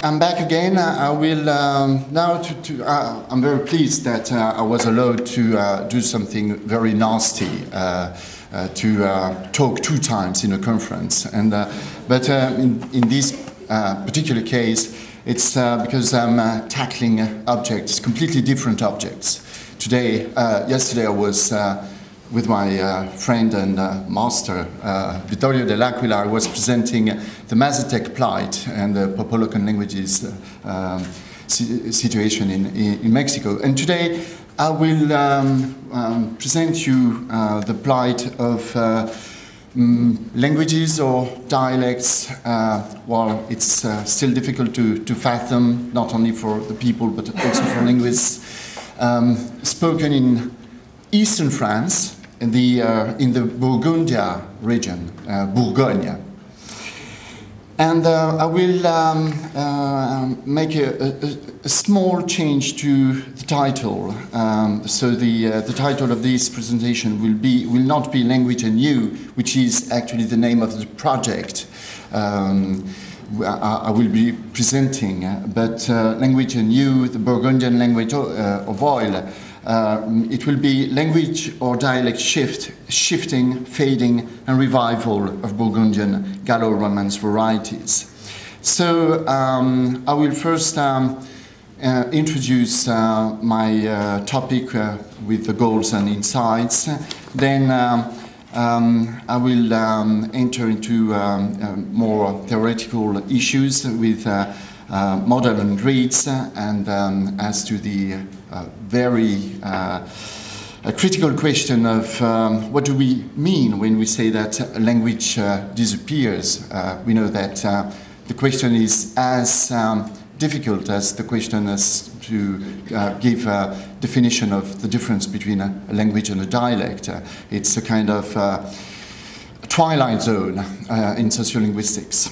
I'm back again. I will now I'm very pleased that I was allowed to do something very nasty, to talk 2 times in a conference. And but in this particular case, it's because I'm tackling objects, completely different objects. Yesterday I was with my friend and master, Vittorio dell'Aquila. I was presenting the Mazatec plight and the Popolocan languages situation in Mexico. And today I will present you the plight of languages or dialects. While it's still difficult to fathom, not only for the people but also for linguists, spoken in eastern France, in the Burgundian region, Bourgogne. And I will make a small change to the title. So the title of this presentation will not be Language and You, which is actually the name of the project I will be presenting. But Language and You, the Burgundian language of oil. It will be language or dialect shifting, fading, and revival of Burgundian Gallo-Romance varieties. So I will first introduce my topic with the goals and insights. Then I will enter into more theoretical issues with model and reads, and as to the very critical question of what do we mean when we say that a language disappears. We know that the question is as difficult as the question as to give a definition of the difference between a language and a dialect. It's a kind of twilight zone in sociolinguistics.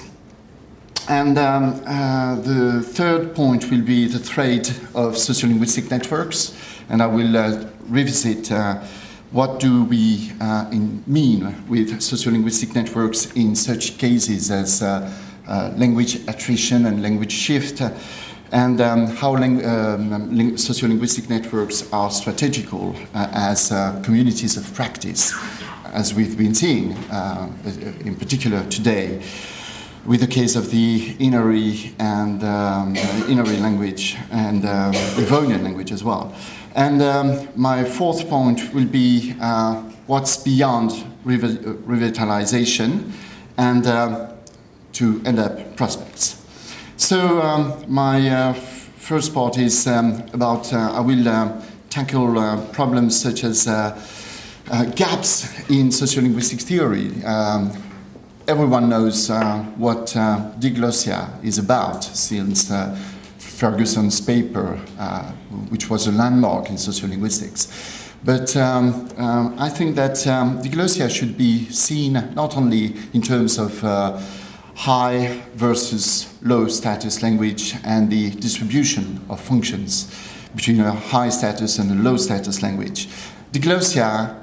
And the third point will be the thread of sociolinguistic networks, and I will revisit what do we mean with sociolinguistic networks in such cases as language attrition and language shift, and how sociolinguistic networks are strategical as communities of practice, as we've been seeing in particular today, with the case of the Inari and Inari language and Livonian language as well. And my fourth point will be what's beyond revitalization and to end up prospects. So my first part is about, I will tackle problems such as gaps in sociolinguistic theory. Everyone knows what diglossia is about since Ferguson's paper, which was a landmark in sociolinguistics. But I think that diglossia should be seen not only in terms of high versus low status language and the distribution of functions between a high status and a low status language. Diglossia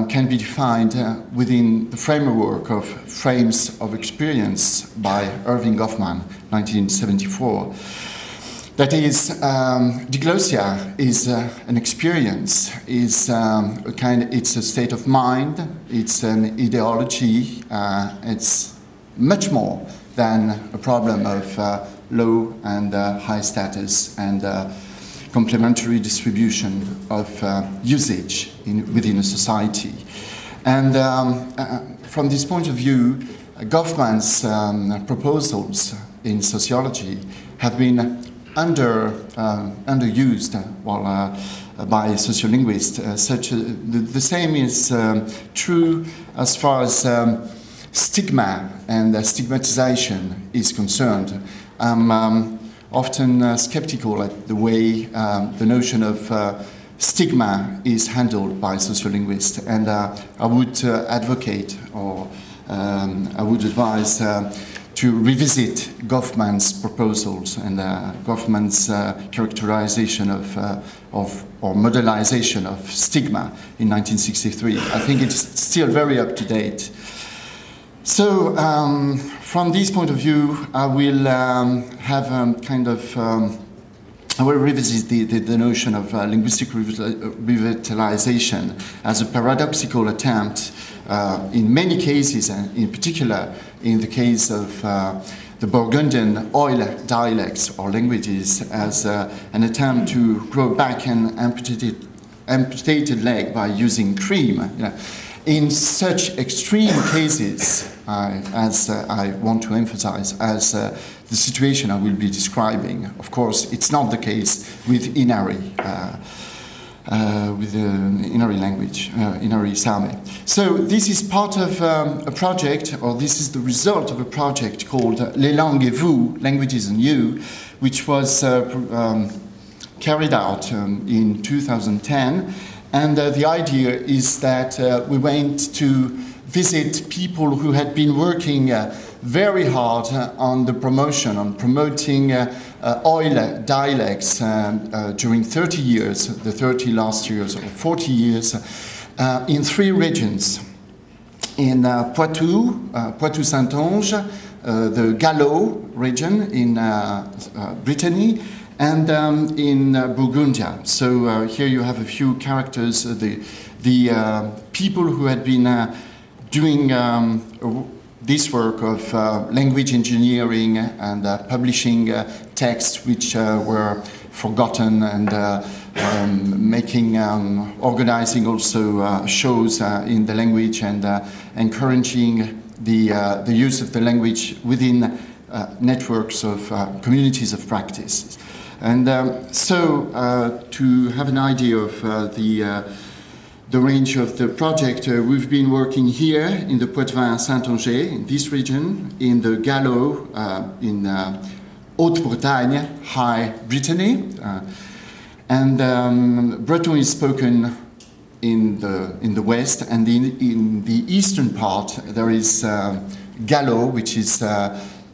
can be defined within the framework of frames of experience by Irving Goffman, 1974. That is, diglossia is an experience, it's a state of mind, it's an ideology, it's much more than a problem of low and high status and complementary distribution of usage within a society. And from this point of view, Goffman's proposals in sociology have been underused by sociolinguists. The same is true as far as stigma and stigmatization is concerned. I'm often skeptical at the way the notion of stigma is handled by sociolinguists, and I would advocate or I would advise to revisit Goffman's proposals and Goffman's characterization of or modelization of stigma in 1963. I think it's still very up to date. So, from this point of view, I will have I will revisit the notion of linguistic revitalization as a paradoxical attempt in many cases, and in particular in the case of the Burgundian oil dialects or languages, as an attempt to grow back an amputated leg by using cream. You know. In such extreme cases, as I want to emphasize, as the situation I will be describing, of course, it's not the case with Inari, with the Inari language, Inari Same. So this is part of a project, or this is the result of a project called Les Langues et Vous, Languages and You, which was carried out in 2010. And the idea is that we went to visit people who had been working very hard on the promotion, on promoting oil dialects during 30 years, the 30 last years, or 40 years, in 3 regions. In Poitou-Saintonge, the Gallo region in Brittany, and in Burgundian. So here you have a few characters, the people who had been doing this work of language engineering and publishing texts which were forgotten, and organizing also shows in the language, and encouraging the use of the language within networks of communities of practice. And so, to have an idea of the range of the project, we've been working here in the Poitou-Saintonge, in this region, in the Gallo, in Haute-Bretagne, High Brittany, and Breton is spoken in the west, and in the eastern part there is Gallo, which is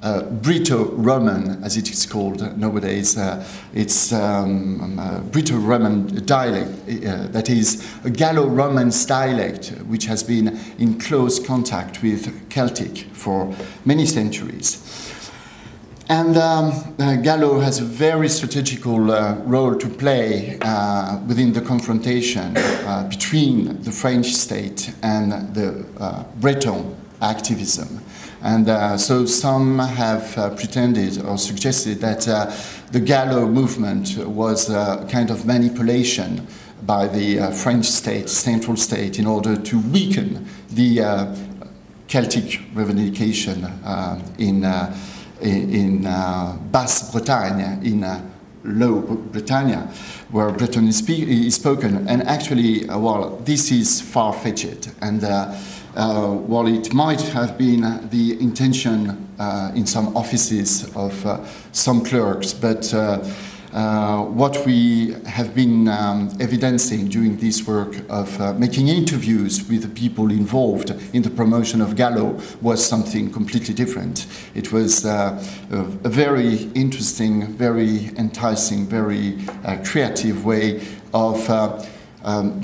Brito-Roman, as it is called nowadays. It's Brito-Roman dialect, that is a Gallo-Roman dialect, which has been in close contact with Celtic for many centuries. And Gallo has a very strategical role to play within the confrontation between the French state and the Breton activism. And so some have pretended or suggested that the Gallo movement was a kind of manipulation by the French state, central state, in order to weaken the Celtic revendication in Basse Bretagne, in Low Britannia, where Breton is spoken. And actually, well, this is far-fetched. And while it might have been the intention in some offices of some clerks, but what we have been evidencing during this work of making interviews with the people involved in the promotion of Gallo was something completely different. It was a very interesting, very enticing, very creative way of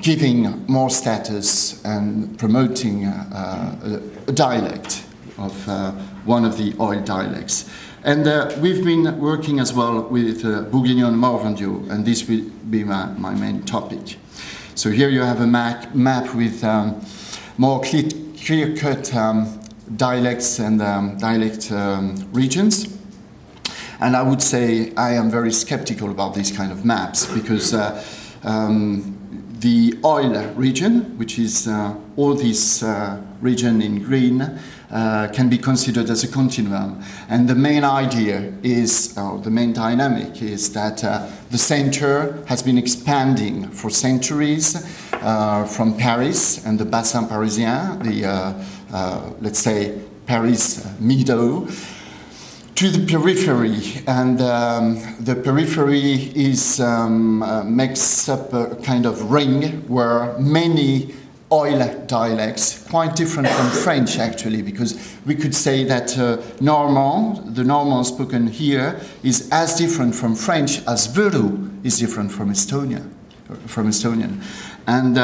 giving more status and promoting a dialect of one of the oil dialects. And we've been working as well with Burgundian Morvandiau, and this will be my main topic. So here you have a map with more clear-cut dialects and dialect regions. And I would say I am very skeptical about these kind of maps, because the oil region, which is all this region in green, can be considered as a continuum. And the main idea is, the main dynamic is that the center has been expanding for centuries from Paris and the Bassin Parisien, the, let's say, Paris Meadow, to the periphery, and the periphery is makes up a kind of ring where many oil dialects, quite different from French actually, because we could say that the Normand spoken here is as different from French as Vedu is different from Estonian. And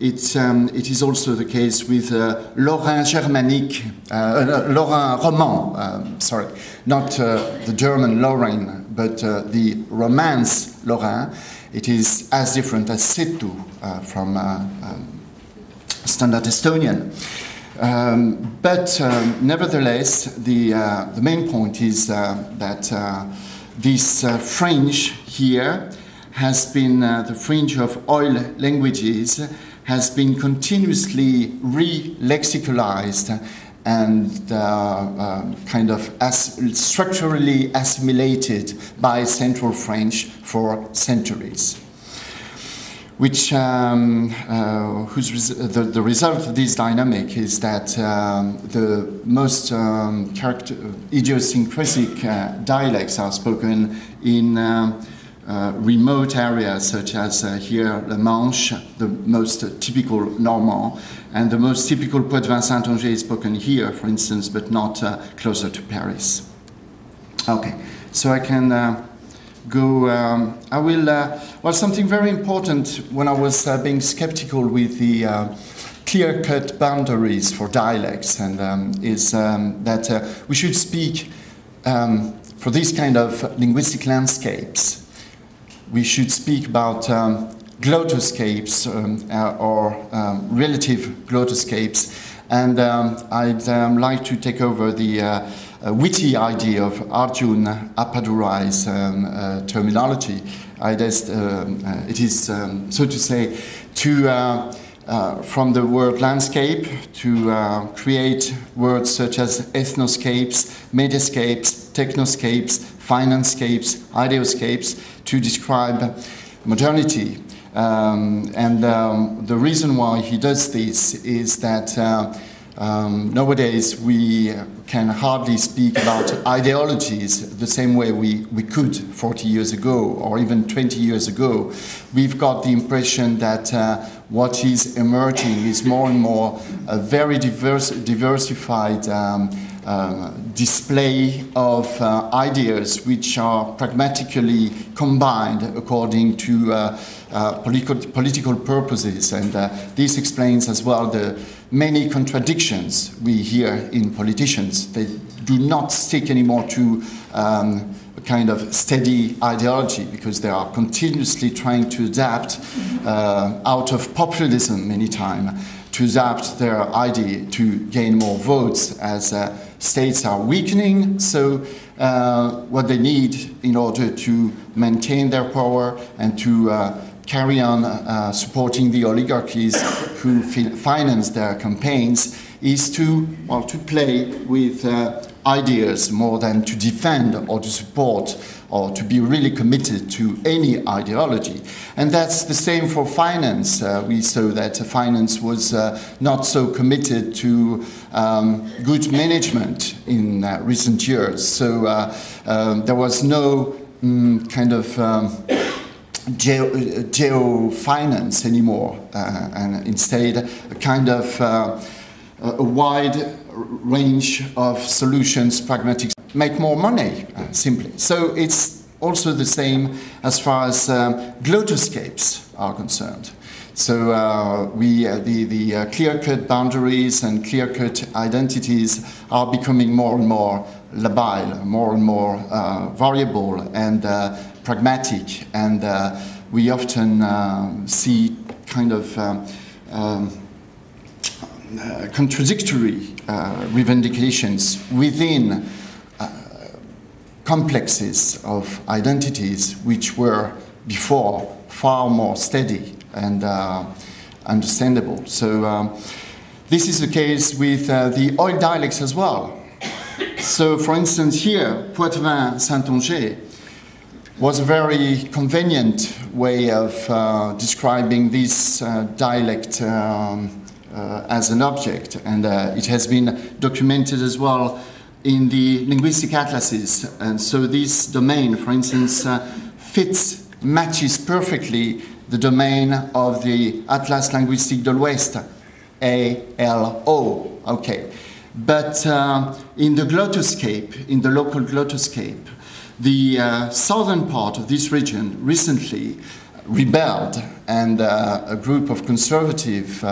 it is also the case with Lorrain Germanique, Lorrain Roman, sorry, not the German Lorraine, but the Romance Lorrain. It is as different as Setu from Standard Estonian. But nevertheless, the main point is that this fringe here has been, the fringe of oil languages has been continuously re-lexicalized and kind of structurally assimilated by Central French for centuries. Which, the result of this dynamic is that the most idiosyncratic dialects are spoken in remote areas such as here La Manche, the most typical Normand, and the most typical Poitevin-Saintonge is spoken here, for instance, but not closer to Paris. Okay, so I can go, I will, well, something very important when I was being skeptical with the clear-cut boundaries for dialects, and is that we should speak, for this kind of linguistic landscapes, we should speak about glottoscapes or relative glottoscapes, and I'd like to take over the witty idea of Arjun Appadurai's terminology. It is, so to say, from the word landscape to create words such as ethnoscapes, mediascapes, technoscapes, financescapes, ideoscapes to describe modernity. The reason why he does this is that nowadays we can hardly speak about ideologies the same way we could 40 years ago or even 20 years ago. We've got the impression that what is emerging is more and more a very diversified display of ideas which are pragmatically combined according to political purposes, and this explains as well the many contradictions we hear in politicians. They do not stick anymore to a kind of steady ideology because they are continuously trying to adapt out of populism many times, to adapt their idea to gain more votes as states are weakening. So what they need in order to maintain their power and to carry on supporting the oligarchies who finance their campaigns is to, well, to play with ideas more than to defend or to support or to be really committed to any ideology. And that's the same for finance. We saw that finance was not so committed to good management in recent years. So there was no kind of geo-finance anymore, and instead a kind of a wide range of solutions, pragmatic, make more money, simply. So it's also the same as far as glottoscapes are concerned. So the clear-cut boundaries and clear-cut identities are becoming more and more labile, more and more variable and pragmatic, and we often see kind of contradictory reivindications within complexes of identities which were before far more steady and understandable. So this is the case with the oil dialects as well. So for instance here, Poitevin-Saintonge was a very convenient way of describing this dialect as an object, and it has been documented as well in the linguistic atlases. And so this domain, for instance, matches perfectly the domain of the Atlas Linguistique de l'Ouest, ALO, okay. But in the glottoscape, in the local glottoscape, the southern part of this region recently rebelled, and a group of conservative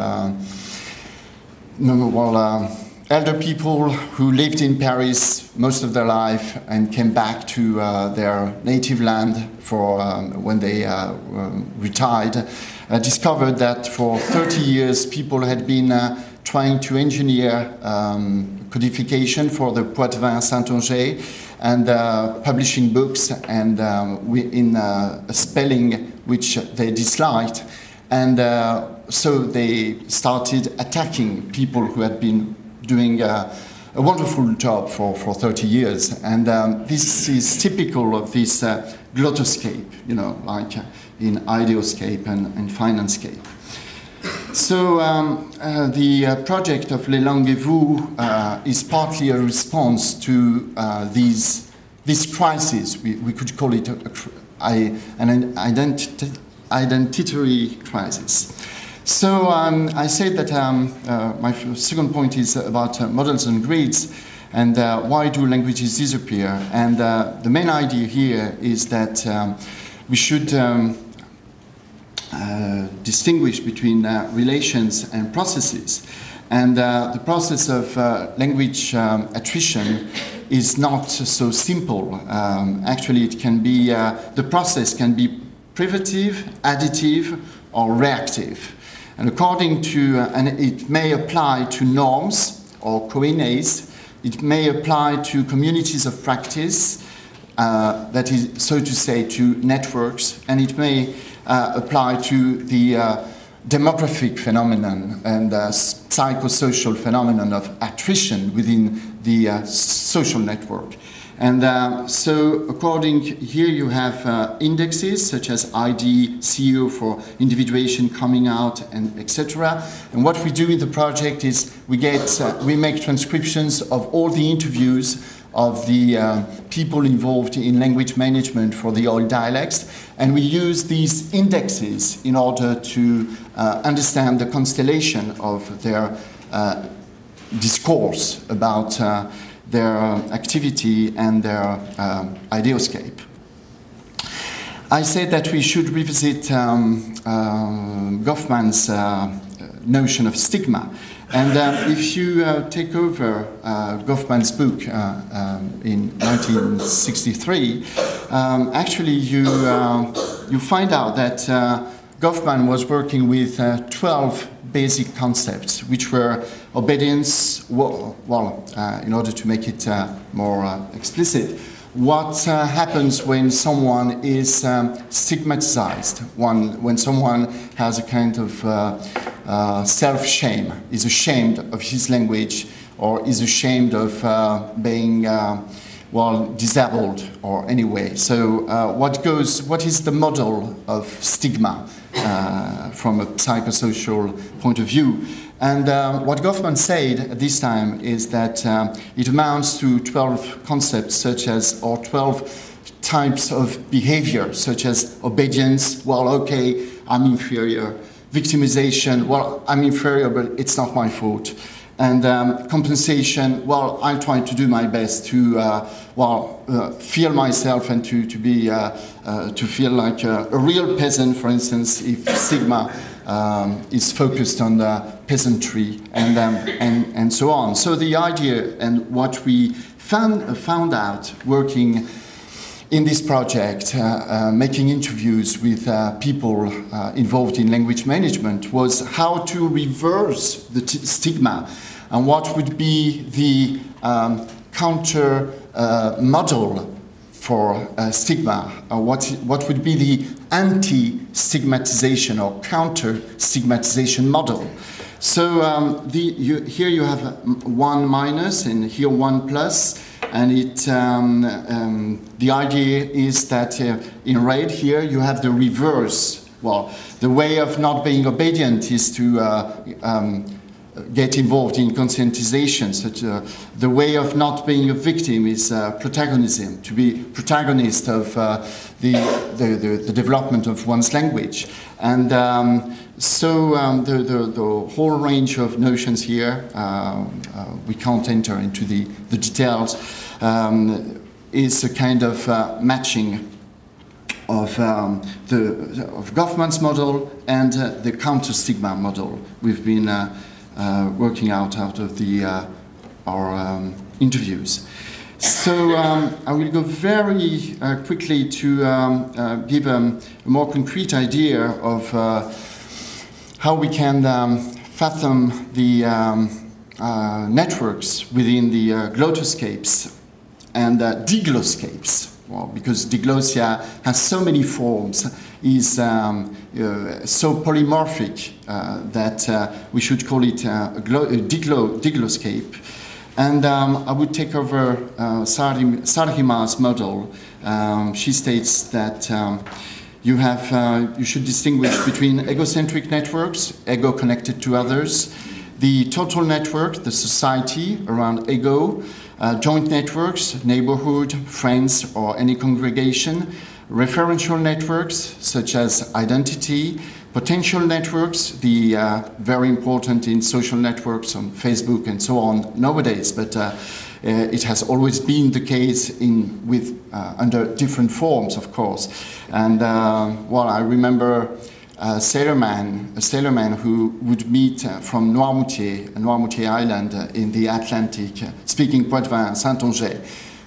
elder people who lived in Paris most of their life and came back to their native land for when they retired, discovered that for 30 years people had been trying to engineer codification for the Poitevin Saint-Onger and publishing books and in a spelling which they disliked. And so they started attacking people who had been doing a wonderful job for 30 years. And this is typical of this glottoscape, you know, like in Ideoscape and Financescape. So the project of Les Langues et Vous is partly a response to this crisis. We could call it an identitary crisis. So I said that my second point is about models and grids, and why do languages disappear? And the main idea here is that we should distinguish between relations and processes. And the process of language attrition is not so simple. Actually, it can be, the process can be privative, additive, or reactive. And according to, and it may apply to norms or coordinates, it may apply to communities of practice, that is, so to say, to networks, and it may apply to the demographic phenomenon and psychosocial phenomenon of attrition within the social network. And so according, here you have indexes such as ID, CEO for individuation, coming out, and etc. And what we do in the project is we make transcriptions of all the interviews of the people involved in language management for the old dialects, and we use these indexes in order to understand the constellation of their discourse about their activity and their ideoscape. I said that we should revisit Goffman's notion of stigma. And if you take over Goffman's book in 1963, actually you find out that Goffman was working with 12 basic concepts, which were obedience, in order to make it more explicit, what happens when someone is stigmatized, when someone has a kind of self-shame, is ashamed of his language, or is ashamed of being disabled or anyway. So what is the model of stigma from a psychosocial point of view? And what Goffman said at this time is that it amounts to 12 concepts such as, or 12 types of behavior, such as obedience, okay, I'm inferior. Victimization, I'm inferior, but it's not my fault. And compensation, I'll try to do my best to feel myself and to feel like a real peasant, for instance, if stigma is focused on the peasantry and so on. So the idea and what we found out working in this project, making interviews with people involved in language management, was how to reverse the stigma and what would be the counter model for stigma, or what would be the anti-stigmatization or counter-stigmatization model. So here you have 1 minus and here 1 plus. And the idea is that in red here you have the reverse. The way of not being obedient is to get involved in conscientization. Such the way of not being a victim is protagonism, to be protagonist of the development of one's language. And so the whole range of notions here, we can't enter into the details, is a kind of matching of government's model and the counter-stigma model we've been working out of our interviews. So I will go very quickly to give a more concrete idea of how we can fathom the networks within the glottoscapes and digloscapes. Well, because diglossia has so many forms, is so polymorphic that we should call it a digloscape. And I would take over Sarhima's model. She states that you should distinguish between egocentric networks, ego connected to others, the total network, the society around ego, joint networks, neighborhood, friends, or any congregation, referential networks such as identity, potential networks, the very important in social networks on Facebook and so on nowadays, but it has always been the case under different forms, of course. And well, I remember a sailorman who would meet from Noirmoutier Island in the Atlantic, speaking Poitevin, Saint-Onger,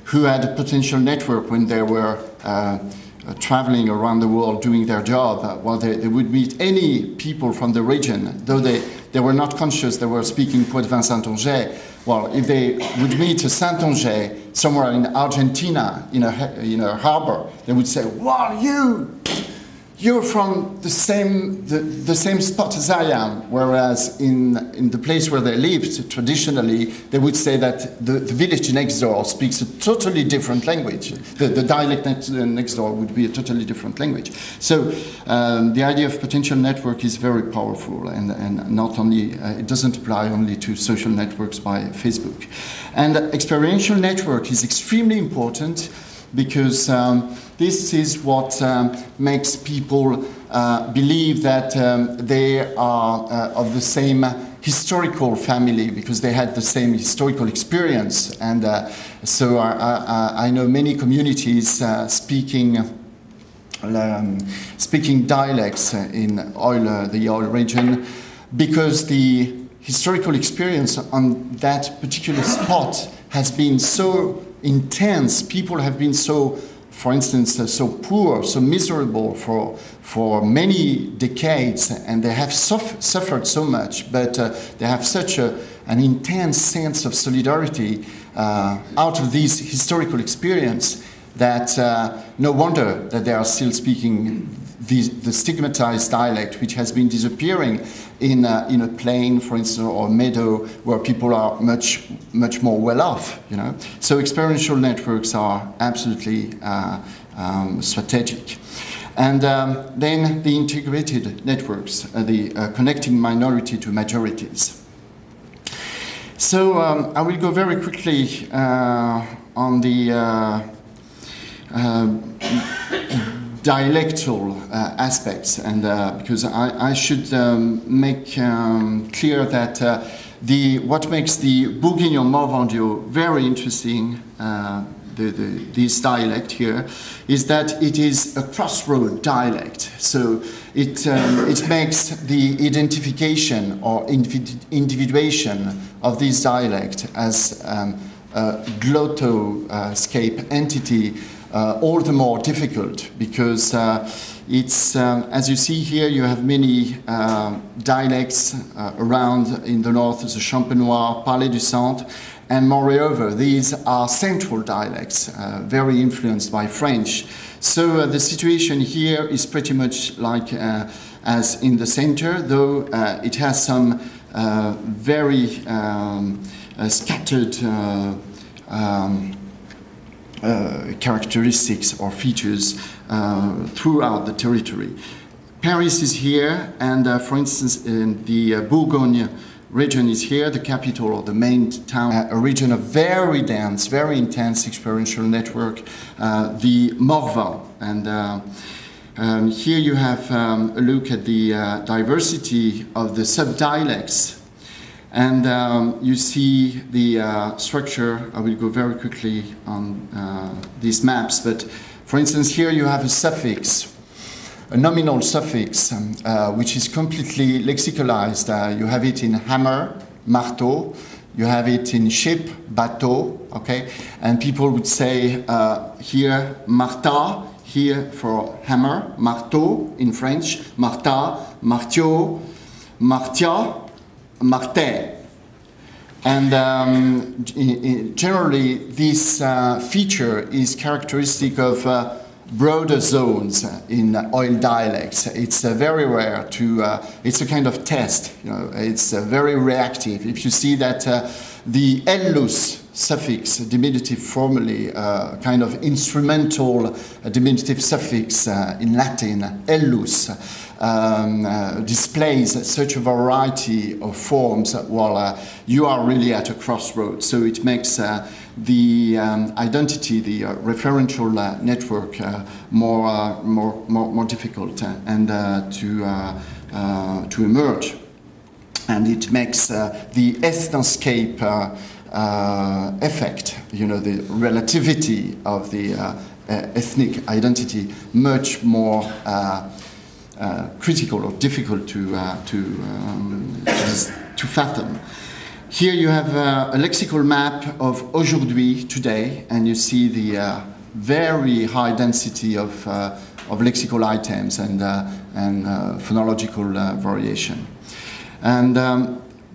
who had a potential network when they were traveling around the world doing their job. Well, they would meet any people from the region, though they were not conscious they were speaking Poitevin, Saint-Onger. Well, if they would meet a Saint-Onger somewhere in Argentina, in a harbor, they would say, "Well, you're from the same spot as I am," whereas in the place where they lived, traditionally, they would say that the village next door speaks a totally different language. The dialect next door would be a totally different language. So the idea of potential network is very powerful, and not only, it doesn't apply only to social networks by Facebook. And experiential network is extremely important because this is what makes people believe that they are of the same historical family because they had the same historical experience. And so I know many communities speaking dialects in the oil region because the historical experience on that particular spot has been so intense. People have been so, for instance, so poor, so miserable for many decades, and they have suffered so much, but they have such an intense sense of solidarity out of this historical experience that no wonder that they are still speaking the stigmatized dialect, which has been disappearing in a plain, for instance, or a meadow where people are much more well off. So experiential networks are absolutely strategic. And then the integrated networks, the connecting minority to majorities. So I will go very quickly on the dialectal aspects, and because I should make clear that what makes the Burgundian Morvandiau very interesting, this dialect here, is that it is a crossroad dialect. So it makes the identification or individuation of this dialect as a glottoscape entity all the more difficult because it's, as you see here, you have many dialects around in the north, the Champenois, Parler du Centre, and moreover, these are central dialects, very influenced by French. So the situation here is pretty much like as in the center, though it has some very scattered characteristics or features throughout the territory. Paris is here, and for instance, in the Bourgogne region is here, the capital or the main town, a region of very dense, very intense experiential network, the Morvan. And here you have a look at the diversity of the subdialects. And you see the structure. I will go very quickly on these maps, but For instance, here you have a suffix, a nominal suffix, which is completely lexicalized. You have it in hammer, marteau. You have it in ship, bateau, okay? And people would say here, marta, here for hammer, marteau in French, marta, martio, martia, marté. And generally, this feature is characteristic of broader zones in oil dialects. It's very rare to, it's a kind of test, you know, it's very reactive. If you see that the ellus suffix, diminutive formally, kind of instrumental diminutive suffix in Latin, ellus, displays such a variety of forms, well, you are really at a crossroads. So it makes the identity, the referential network more difficult and to emerge. And it makes the ethnoscape effect, you know, the relativity of the ethnic identity much more critical or difficult to fathom. Here you have a lexical map of aujourd'hui, today, and you see the very high density of lexical items and phonological variation. And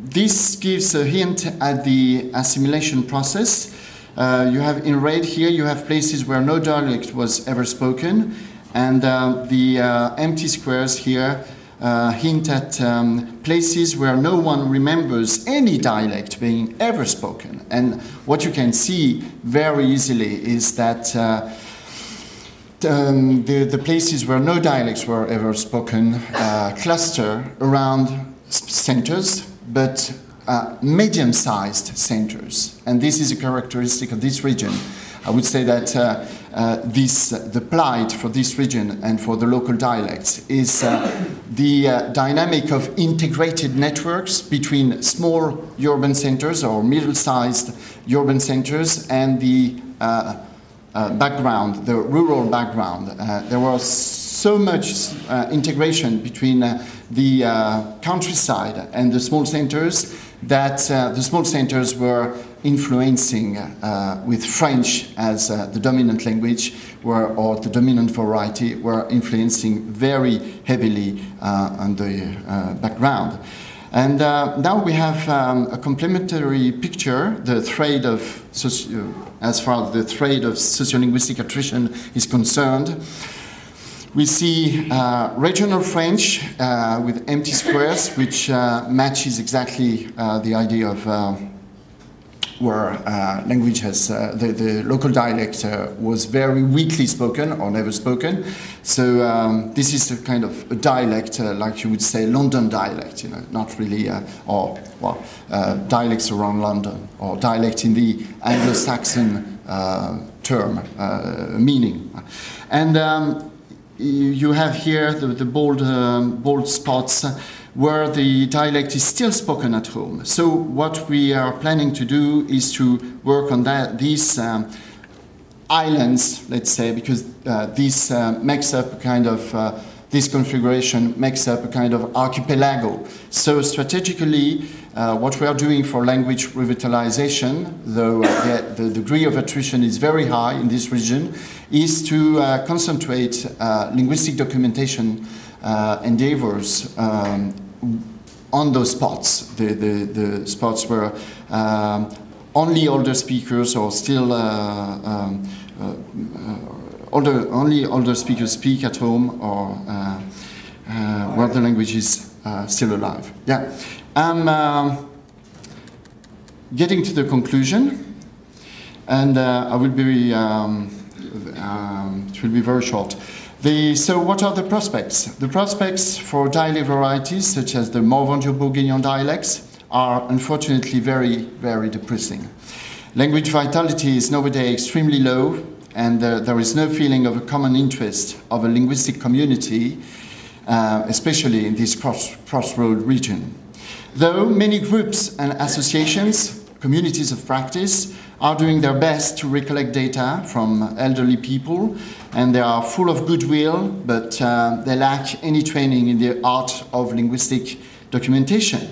this gives a hint at the assimilation process. You have in red here, you have places where no dialect was ever spoken, and the empty squares here hint at places where no one remembers any dialect being ever spoken. And what you can see very easily is that the places where no dialects were ever spoken cluster around centers, but medium-sized centers. And this is a characteristic of this region. I would say that the plight for this region and for the local dialects is the dynamic of integrated networks between small urban centers or middle-sized urban centers and the background, the rural background. There was so much integration between the countryside and the small centers that the small centers were influencing with French as the dominant language or the dominant variety were influencing very heavily on the background. And now we have a complementary picture, the thread of as far as the thread of sociolinguistic attrition is concerned. We see regional French with empty squares, which matches exactly the idea of where language has, the local dialect was very weakly spoken or never spoken. So this is a kind of a dialect, like you would say London dialect, you know, not really, dialects around London, or dialect in the Anglo-Saxon term, meaning. And you have here the bold spots where the dialect is still spoken at home. So what we are planning to do is to work on these islands, let's say, because this makes up a kind of, this configuration makes up a kind of archipelago. So strategically, what we are doing for language revitalization, though the degree of attrition is very high in this region, is to concentrate linguistic documentation endeavors on those spots, the spots where only older speakers or still only older speakers speak at home, or where the language is still alive. Yeah, I'm getting to the conclusion, and I will be it will be very short. So what are the prospects? The prospects for dialect varieties, such as the Burgundian dialects, are unfortunately very, very depressing. Language vitality is nowadays extremely low, and there is no feeling of a common interest of a linguistic community, especially in this crossroad region. Though many groups and associations communities of practice are doing their best to recollect data from elderly people, and they are full of goodwill, but they lack any training in the art of linguistic documentation.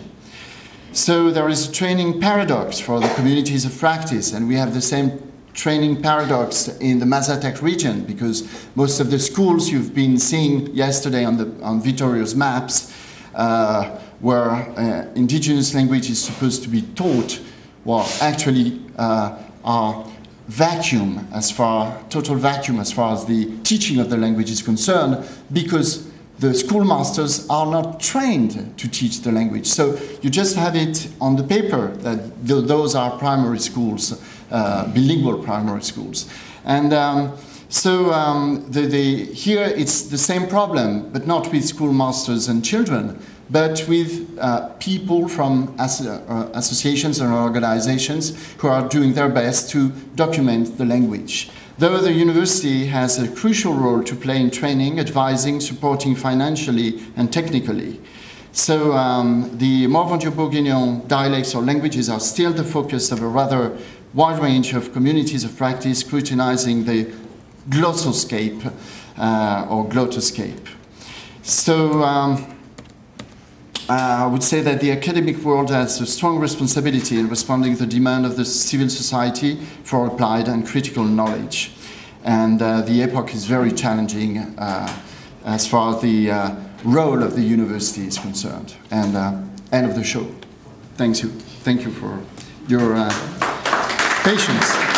So there is a training paradox for the communities of practice, and we have the same training paradox in the Mazatec region, because most of the schools you've been seeing yesterday on Vittorio's maps, where indigenous language is supposed to be taught, well, actually are total vacuum as far as the teaching of the language is concerned, because the schoolmasters are not trained to teach the language. So you just have it on the paper that those are primary schools, bilingual primary schools. And here it's the same problem, but not with schoolmasters and children, but with people from associations and organizations who are doing their best to document the language. Though the university has a crucial role to play in training, advising, supporting financially and technically. So the Morvandio-Bourguignon dialects or languages are still the focus of a rather wide range of communities of practice scrutinizing the glossoscape or glottoscape. So I would say that the academic world has a strong responsibility in responding to the demand of the civil society for applied and critical knowledge. And the epoch is very challenging as far as the role of the university is concerned. And end of the show. Thank you. Thank you for your patience.